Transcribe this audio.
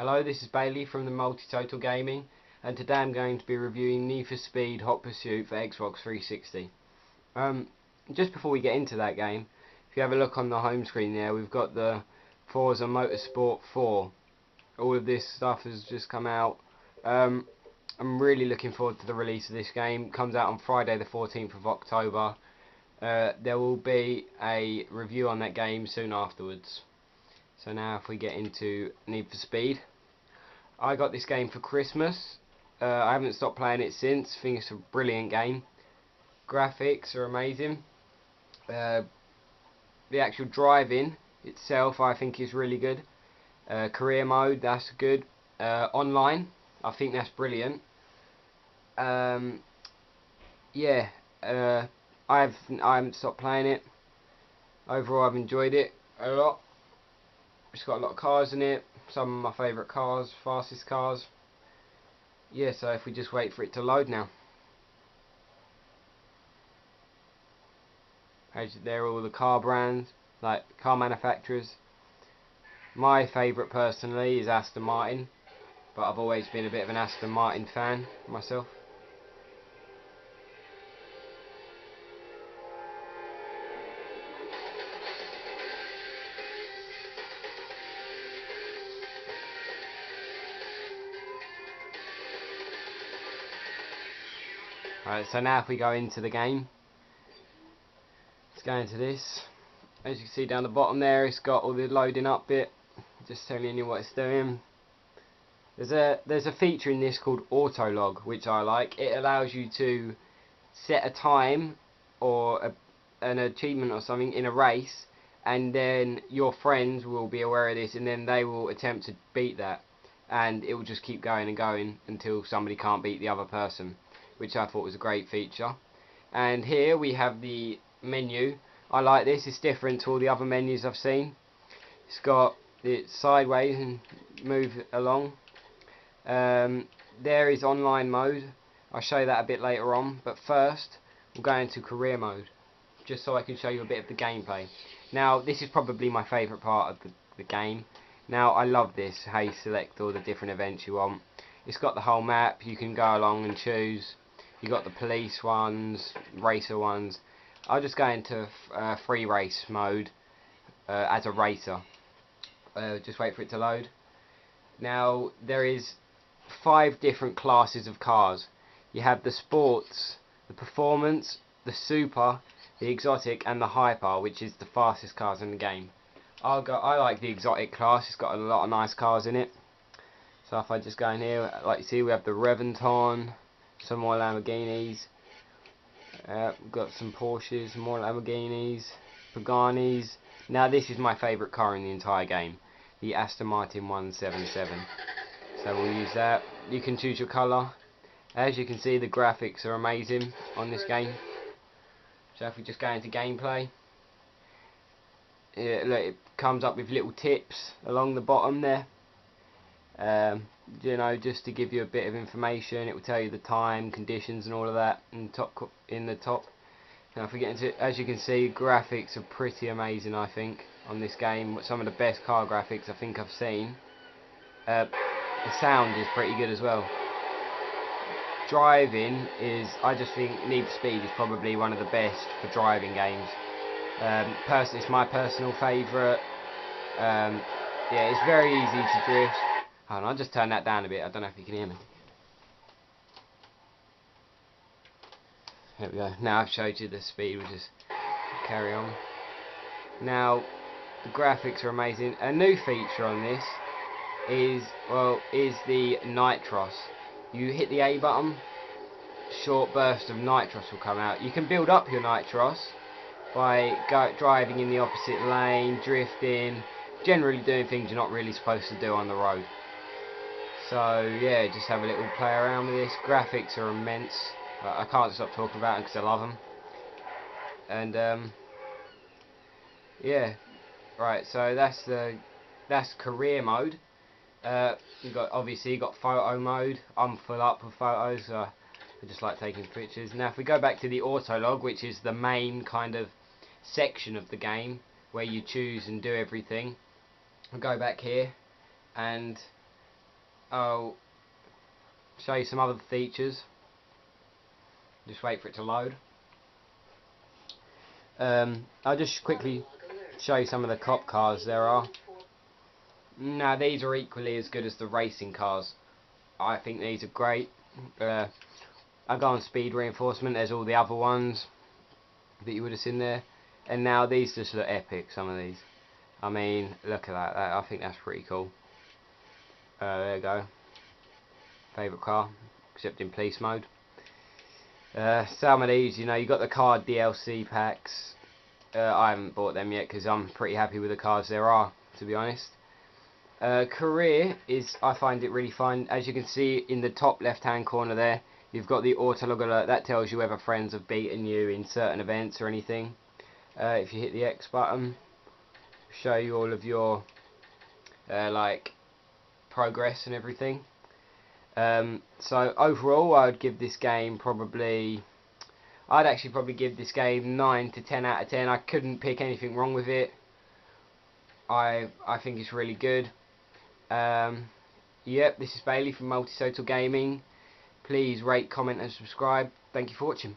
Hello, this is Bailey from the MultiTotalGaming, and today I'm going to be reviewing Need for Speed Hot Pursuit for Xbox 360. Just before we get into that game, if you have a look on the home screen there, we've got the Forza Motorsport 4. All of this stuff has just come out. I'm really looking forward to the release of this game. It comes out on Friday the 14th of October. There will be a review on that game soon afterwards. So now if we get into Need for Speed, I got this game for Christmas. I haven't stopped playing it since. I think it's a brilliant game. Graphics are amazing. The actual driving itself I think is really good. Career mode, that's good. Online, I think that's brilliant. Yeah, I haven't stopped playing it. Overall I've enjoyed it a lot. It's got a lot of cars in it, some of my favourite cars, fastest cars. Yeah, so if we just wait for it to load now. As there are all the car brands, like car manufacturers. My favourite personally is Aston Martin, but I've always been a bit of an Aston Martin fan myself. Alright, so now if we go into the game, let's go into this. As you can see down the bottom there, it's got all the loading up bit, just telling you what it's doing. There's a feature in this called auto log, which I like. It allows you to set a time or an achievement or something in a race, and then your friends will be aware of this, and then they will attempt to beat that, and it will just keep going and going until somebody can't beat the other person, which I thought was a great feature. And here we have the menu. I like this, it's different to all the other menus I've seen. It's got it sideways and move along. There is online mode. I'll show you that a bit later on, but first we'll go into career mode, just so I can show you a bit of the gameplay. Now this is probably my favourite part of the game. Now I love this, how you select all the different events you want. It's got the whole map, you can go along and choose. You got the police ones, racer ones. I'll just go into free race mode as a racer. Just wait for it to load. Now there is 5 different classes of cars. You have the sports, the performance, the super, the exotic, and the hyper, which is the fastest cars in the game. I like the exotic class. It's got a lot of nice cars in it. So if I just go in here, like you see, we have the Reventon. Some more Lamborghinis. We've got some Porsches, more Lamborghinis, Paganis. Now this is my favourite car in the entire game, the Aston Martin 177. So we'll use that. You can choose your colour. As you can see, the graphics are amazing on this game. So if we just go into gameplay, look, it comes up with little tips along the bottom there. You know, just to give you a bit of information. It will tell you the time, conditions, and all of that in the top. Now if we get into it, as you can see, graphics are pretty amazing, I think, on this game. Some of the best car graphics I think I've seen. The sound is pretty good as well. Driving is, I just think Need for Speed is probably one of the best for driving games. Personally, it's my personal favourite. Yeah, it's very easy to drift. Hold on, I'll just turn that down a bit. I don't know if you can hear me. There we go. Now I've showed you the speed. We'll just carry on. Now the graphics are amazing. A new feature on this is the nitros. You hit the A button, short burst of nitros will come out. You can build up your nitros by driving in the opposite lane, drifting, generally doing things you're not really supposed to do on the road. So yeah, just have a little play around with this. Graphics are immense. I can't stop talking about them because I love them. And yeah, right. So that's career mode. You got photo mode. I'm full up with photos. So I just like taking pictures. Now if we go back to the auto log, which is the main kind of section of the game where you choose and do everything, I'll go back here and I'll show you some other features. Just wait for it to load. I'll just quickly show you some of the cop cars there are. Now these are equally as good as the racing cars. I think these are great. I'll go on speed reinforcement. There's all the other ones that you would have seen there. And now these just look epic, some of these. I mean, look at that. I think that's pretty cool. There you go. Favourite car, except in police mode. Some of these, you know, you got the card DLC packs. I haven't bought them yet because I'm pretty happy with the cars there are, to be honest. Career is, I find it really fun. As you can see in the top left hand corner there, you've got the auto log alert. That tells you whether friends have beaten you in certain events or anything. If you hit the X button, show you all of your like progress and everything. So overall, I'd give this game I'd actually probably give this game 9 to 10 out of 10. I couldn't pick anything wrong with it. I think it's really good. Yep, this is Bailey from MultiTotalGaming. Please rate, comment and subscribe. Thank you for watching.